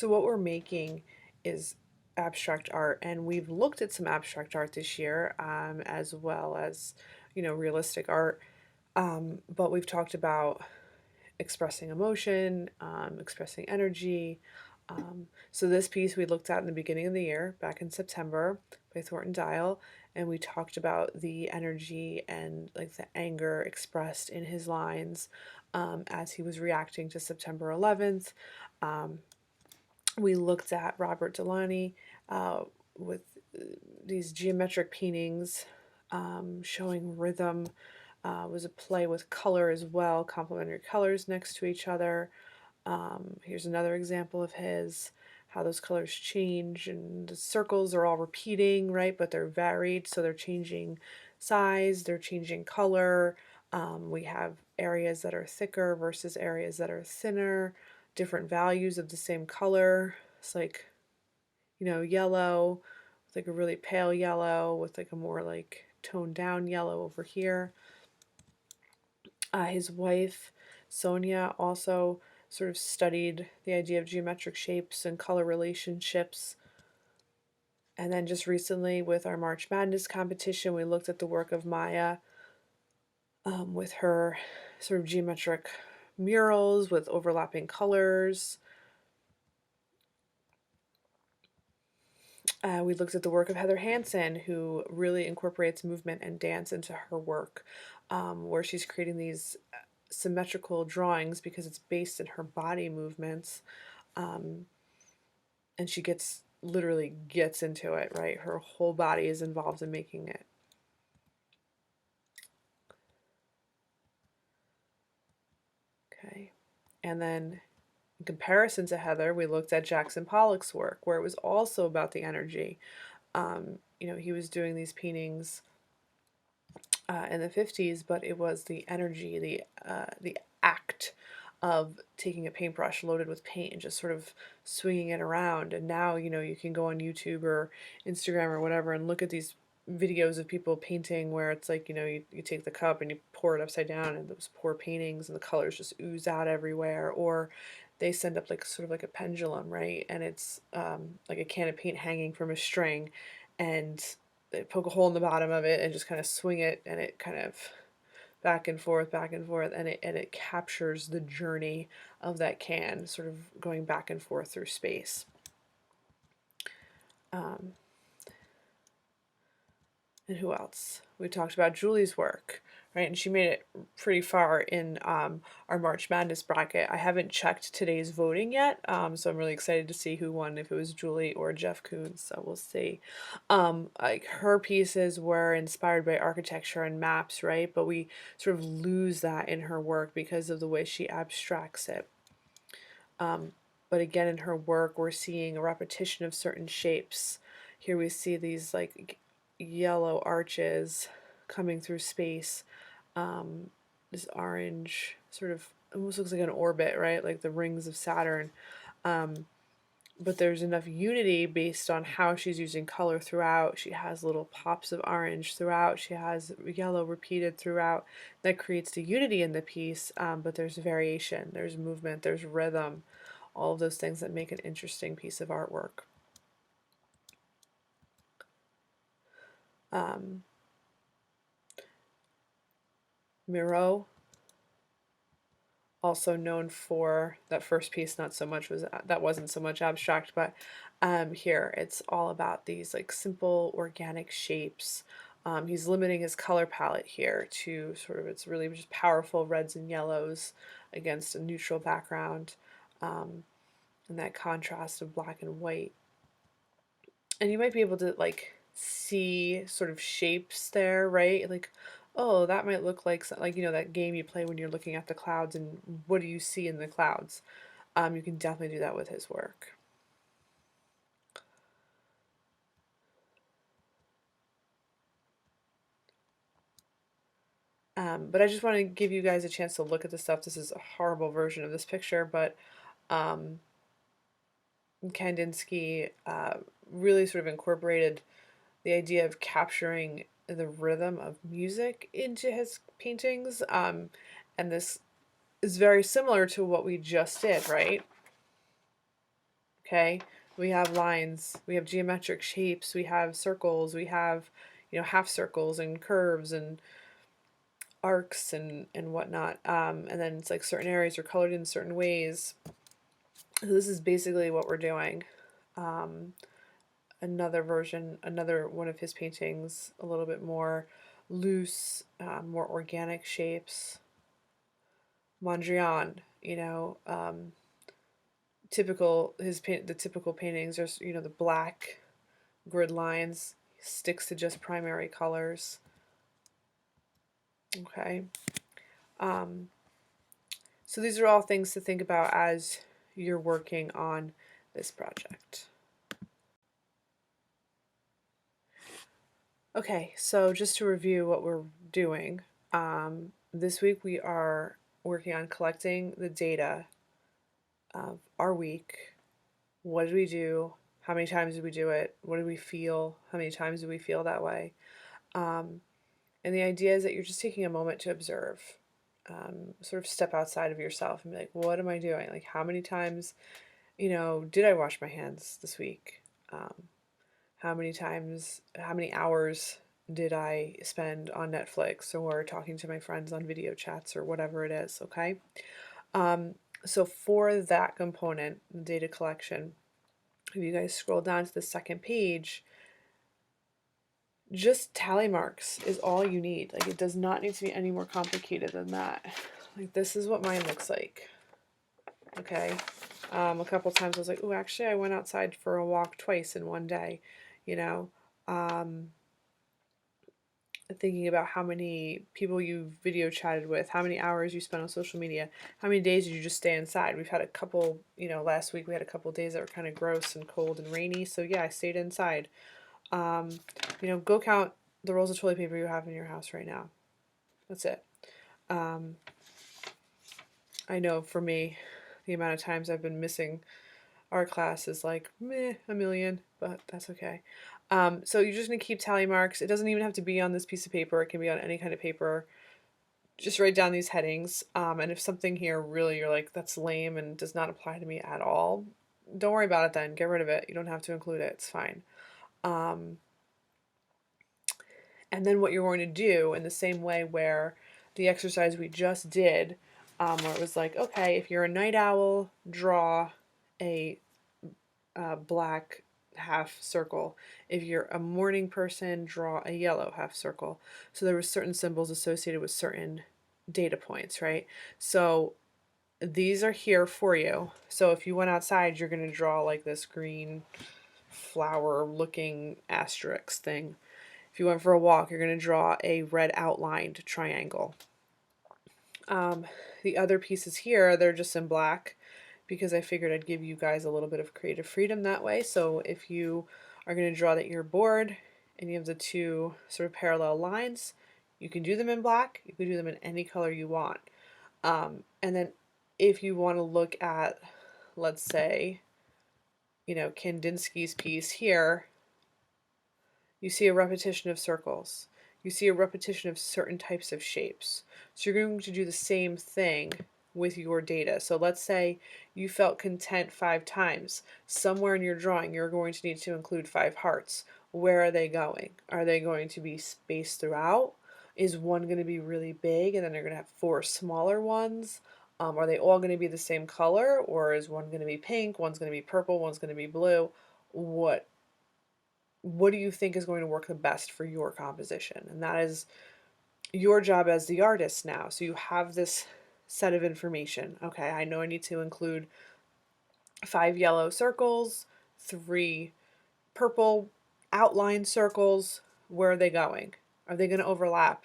So what we're making is abstract art, and we've looked at some abstract art this year, as well as, realistic art. But we've talked about expressing emotion, expressing energy. So this piece we looked at in the beginning of the year, back in September, by Thornton Dial, and we talked about the energy and like the anger expressed in his lines as he was reacting to September 11th. Um, we looked at Robert Delaney with these geometric paintings showing rhythm. Was a play with color as well, complementary colors next to each other. Here's another example of his, how those colors change, and the circles are all repeating, right? But they're varied, so they're changing size, they're changing color. We have areas that are thicker versus areas that are thinner, different values of the same color. It's like, yellow, with like a really pale yellow, with like a more like toned down yellow over here. His wife, Sonia, also sort of studied the idea of geometric shapes and color relationships. And then just recently, with our March Madness competition, we looked at the work of Maya with her sort of geometric murals with overlapping colors. We looked at the work of Heather Hansen, who really incorporates movement and dance into her work, where she's creating these symmetrical drawings because it's based in her body movements. Um, and she literally gets into it, right? Her whole body is involved in making it. Okay. And then in comparison to Heather, we looked at Jackson Pollock's work, where it was also about the energy. He was doing these paintings in the 50s, but it was the energy, the act of taking a paintbrush loaded with paint and just sort of swinging it around. And now, you can go on YouTube or Instagram or whatever and look at these videos of people painting where it's like, you take the cup and you pour it upside down and those pour paintings and the colors just ooze out everywhere. Or they send up like sort of like a pendulum, right? And it's like a can of paint hanging from a string, and they poke a hole in the bottom of it and just kind of swing it, and it kind of back and forth, and it captures the journey of that can, sort of going back and forth through space. Um, and who else? We talked about Julie's work, right? And she made it pretty far in our March Madness bracket. I haven't checked today's voting yet, so I'm really excited to see who won, if it was Julie or Jeff Koons, so we'll see. Like her pieces were inspired by architecture and maps, right? But we sort of lose that in her work because of the way she abstracts it. But again, in her work, we're seeing a repetition of certain shapes. Here we see these like yellow arches coming through space. This orange sort of almost looks like an orbit, right? Like the rings of Saturn. But there's enough unity based on how she's using color throughout. She has little pops of orange throughout. She has yellow repeated throughout. That creates the unity in the piece, but there's variation, there's movement, there's rhythm, all of those things that make an interesting piece of artwork. Miro, also known for that first piece, not so much was that wasn't so much abstract, but here it's all about these like simple organic shapes. He's limiting his color palette here to sort of, it's really just powerful reds and yellows against a neutral background, and that contrast of black and white. And you might be able to like see sort of shapes there, right? Like, oh, that might look like that game you play when you're looking at the clouds and what do you see in the clouds? You can definitely do that with his work. But I just want to give you guys a chance to look at the stuff. This is a horrible version of this picture, but Kandinsky really sort of incorporated the idea of capturing the rhythm of music into his paintings. And this is very similar to what we just did, right? Okay, we have lines, we have geometric shapes, we have circles, we have, half circles and curves and arcs and whatnot. And then it's like certain areas are colored in certain ways. So this is basically what we're doing. Um, Another version, another one of his paintings, a little bit more loose, more organic shapes. Mondrian, the typical paintings are, the black grid lines, sticks to just primary colors. Okay. Um, so these are all things to think about as you're working on this project. Okay, so just to review what we're doing, this week we are working on collecting the data of our week. What did we do? How many times did we do it? What did we feel? How many times did we feel that way? Um, and the idea is that you're just taking a moment to observe, sort of step outside of yourself and be like, what am I doing? Like, how many times, did I wash my hands this week? How many hours did I spend on Netflix or talking to my friends on video chats or whatever it is, okay? Um, so for that component, the data collection, if you guys scroll down to the second page, just tally marks is all you need. Like, it does not need to be any more complicated than that. Like, this is what mine looks like. Okay. A couple times I was like, oh, actually, I went outside for a walk twice in one day, you know. Um, Thinking about how many people you video chatted with, how many hours you spent on social media, how many days did you just stay inside. We've had a couple, last week we had a couple days that were kind of gross and cold and rainy, so yeah, I stayed inside. Go count the rolls of toilet paper you have in your house right now. That's it. um, I know for me, the amount of times I've been missing art class is like meh, a million, but that's okay. So you're just gonna keep tally marks. It doesn't even have to be on this piece of paper. It can be on any kind of paper. Just write down these headings. And if something here really you're like, that's lame and does not apply to me at all, don't worry about it then. Get rid of it. You don't have to include it. It's fine. Um, and then what you're going to do in the same way where the exercise we just did, where it was like, okay, if you're a night owl, draw a black half circle. If you're a morning person, draw a yellow half circle. So there were certain symbols associated with certain data points, right? So these are here for you. So if you went outside, you're going to draw like this green flower looking asterisk thing. If you went for a walk, you're going to draw a red outlined triangle. The other pieces here, they're just in black because I figured I'd give you guys a little bit of creative freedom that way. So if you are going to draw that you're bored and you have the two sort of parallel lines, you can do them in black. You can do them in any color you want. And then if you want to look at, let's say, Kandinsky's piece here, you see a repetition of circles. You see a repetition of certain types of shapes. So you're going to do the same thing with your data. So let's say you felt content 5 times. Somewhere in your drawing, you're going to need to include 5 hearts. Where are they going? Are they going to be spaced throughout? Is one going to be really big and then they're going to have 4 smaller ones? Are they all going to be the same color, or is one going to be pink, one's going to be purple, one's going to be blue? What do you think is going to work the best for your composition? And that is your job as the artist now. So you have this set of information. Okay, I know I need to include 5 yellow circles, 3 purple outline circles. Where are they going? Are they going to overlap?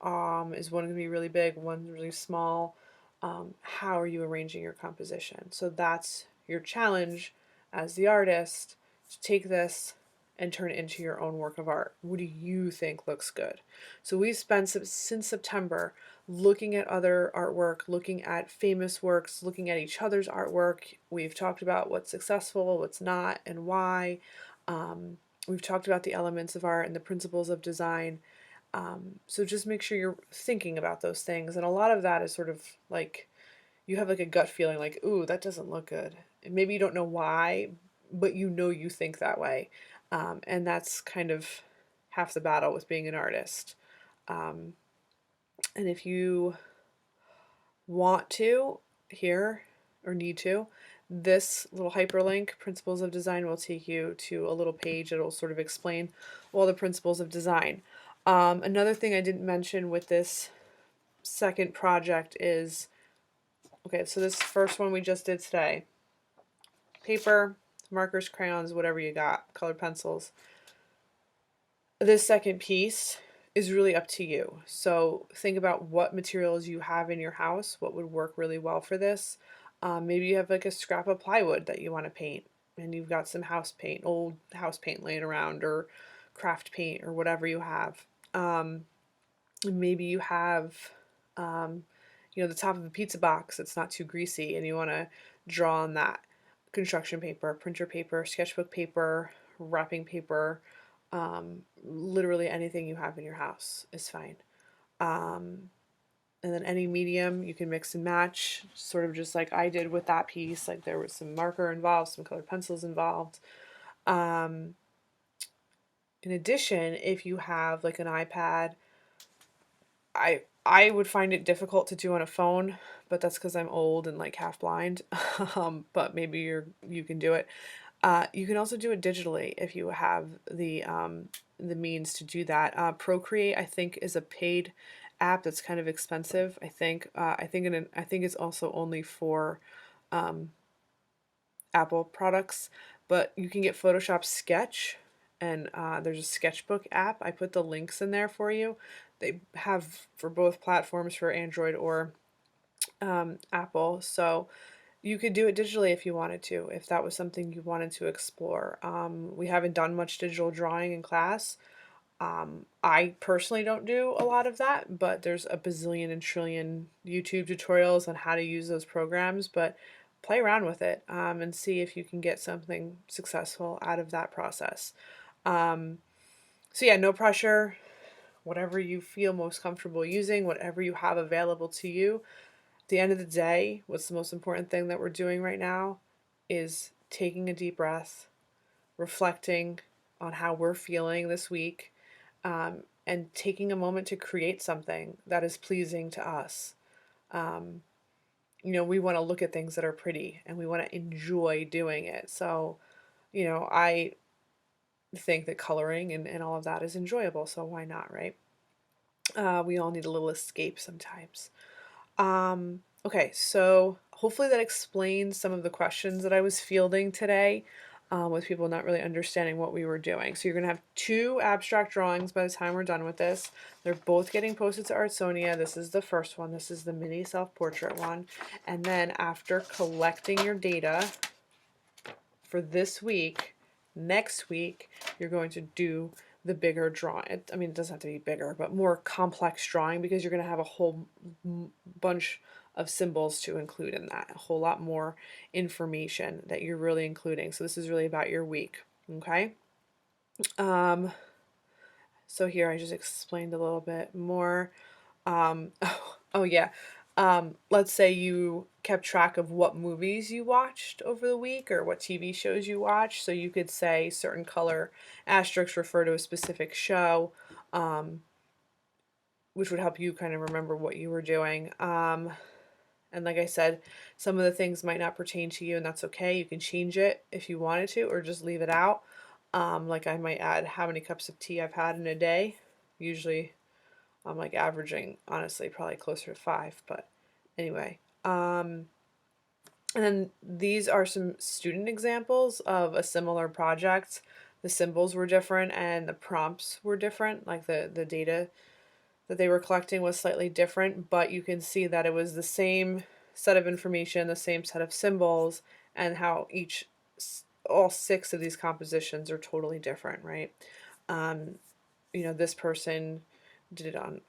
Is one going to be really big, one really small? How are you arranging your composition? So that's your challenge as the artist, to take this and turn it into your own work of art. What do you think looks good? So we've spent since September looking at other artwork, looking at famous works, looking at each other's artwork. We've talked about what's successful, what's not, and why. We've talked about the elements of art and the principles of design. So just make sure you're thinking about those things. And a lot of that is sort of like, you have like a gut feeling like, ooh, that doesn't look good. Maybe you don't know why, but you know you think that way. And that's kind of half the battle with being an artist. Um, and if you want to here or need to, this little hyperlink, Principles of Design, will take you to a little page that will sort of explain all the principles of design. Another thing I didn't mention with this second project is, okay, so this first one we just did today, paper, markers, crayons, whatever you got, colored pencils. This second piece is really up to you. So think about what materials you have in your house, what would work really well for this. Maybe you have like a scrap of plywood that you want to paint, and you've got some house paint, old house paint laying around, or craft paint, or whatever you have. Maybe you have, um, the top of a pizza box that's not too greasy, and you want to draw on that. Construction paper, printer paper, sketchbook paper, wrapping paper, literally anything you have in your house is fine. And then any medium you can mix and match, sort of just like I did with that piece. Like there was some marker involved, some colored pencils involved. Um, in addition, if you have like an iPad, I would find it difficult to do on a phone, but that's because I'm old and like half blind. But maybe you can do it. You can also do it digitally if you have the means to do that. Procreate, I think, is a paid app that's kind of expensive. I think it's also only for um, Apple products, but you can get Photoshop Sketch, and there's a sketchbook app. I put the links in there for you. They have for both platforms, for Android or Apple. So you could do it digitally if you wanted to, if that was something you wanted to explore. We haven't done much digital drawing in class. I personally don't do a lot of that, but there's a bazillion and trillion YouTube tutorials on how to use those programs. But play around with it, and see if you can get something successful out of that process. Um, so, yeah, no pressure. Whatever you feel most comfortable using, whatever you have available to you. At the end of the day, what's the most important thing that we're doing right now is taking a deep breath, reflecting on how we're feeling this week, and taking a moment to create something that is pleasing to us. Um, we want to look at things that are pretty and we want to enjoy doing it. So, I think that coloring and all of that is enjoyable. So why not, right? We all need a little escape sometimes. Okay, so hopefully that explains some of the questions that I was fielding today, with people not really understanding what we were doing. So you're going to have two abstract drawings by the time we're done with this. They're both getting posted to Artsonia. This is the first one. This is the mini self-portrait one. And then after collecting your data for this week, next week, you're going to do the bigger drawing. It doesn't have to be bigger, but more complex drawing, because you're going to have a whole bunch of symbols to include in that, a whole lot more information that you're really including. So this is really about your week, okay? So here I just explained a little bit more. Oh yeah. Let's say you kept track of what movies you watched over the week or what TV shows you watched. So you could say certain color asterisks refer to a specific show, which would help you kind of remember what you were doing. And like I said, some of the things might not pertain to you, and that's okay. You can change it if you wanted to, or just leave it out. Like I might add how many cups of tea I've had in a day. Usually I'm like averaging, honestly, probably closer to 5, but anyway. And then these are some student examples of a similar project. The symbols were different and the prompts were different, like the data that they were collecting was slightly different, but you can see that it was the same set of information, the same set of symbols, and how all 6 of these compositions are totally different, right? This person did it on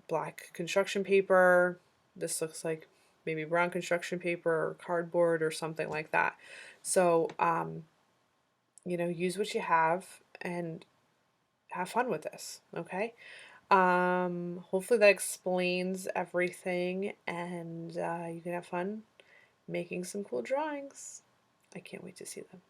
black construction paper. This looks like maybe brown construction paper or cardboard or something like that. So, use what you have and have fun with this, okay? Hopefully that explains everything, and you can have fun making some cool drawings. I can't wait to see them.